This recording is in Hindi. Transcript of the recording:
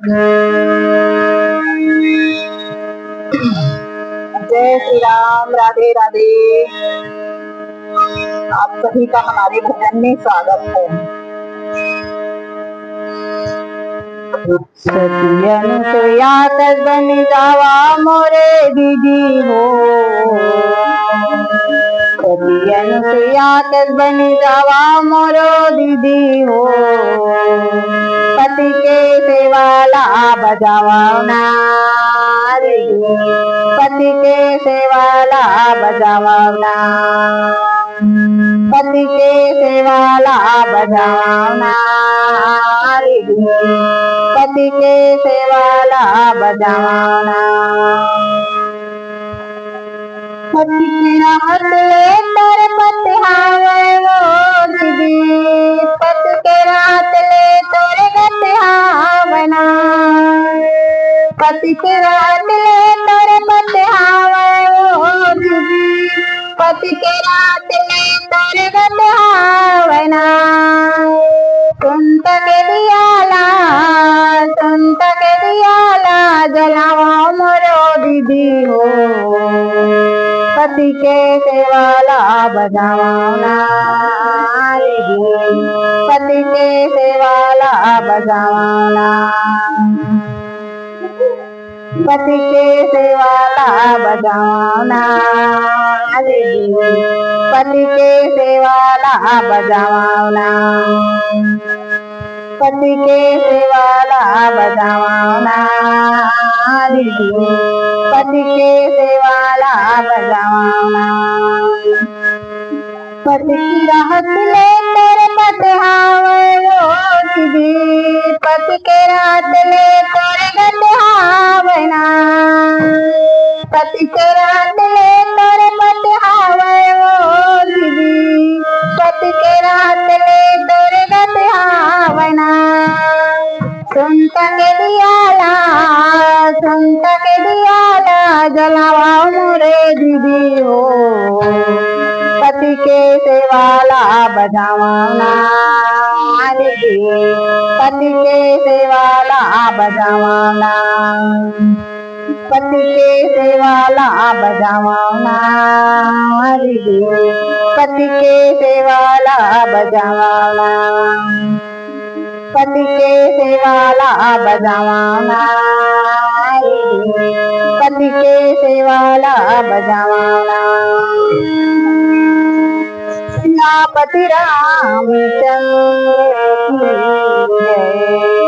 जय श्री राम। राधे राधे। आप सभी का हमारे भजन में स्वागत है। सती अनुसुया तज बन जावा मोरे दीदी हो। सती अनुसुया तज बन जावा मोरो दीदी हो। पति के सेवाला बजावा ना दीदी। पति के सेवाला बजावा ना। पति के सेवाला बजावा ना दीदी। पति के सेवाला बजावा ना। पति की राहत ले तर पति हावे वो दीदी। पति के राहत ले तोरे गत हावना। पति के राहत ले तोरे पति हावे वो दीदी। पति के राहत ले तोरे गत हावना। सुनत के दियाला जलावा मोरो दीदी हो। पति के सेवाला बजावा ना दीदी। पति के सेवाला बजावा ना। पति के सेवाला बजावा ना दीदी। पति के सेवाला बजावा ना। पति के सेवाला बजावा ना दीदी। पति के सेवाला बजावा ना। पति की राहत ले तेरे पति हावे वो दीदी। पति के राहत ले तोरे गत हावना। पति के राहत ले तोरे पति हावे वो दीदी। पति के राहत ले तोरे गत हावना। सुनत के दियाला जलावा मोरे दीदी हो। पति के सेवाला बजावा ना दीदी। पति के सेवाला बजावा ना। पति के सेवाला बजावा ना दीदी। पति के सेवाला बजावा ना। पति के सेवाला बजावा ना दीदी। पति के सेवाला बजावा ना। सियापति रामचंद्र की जय।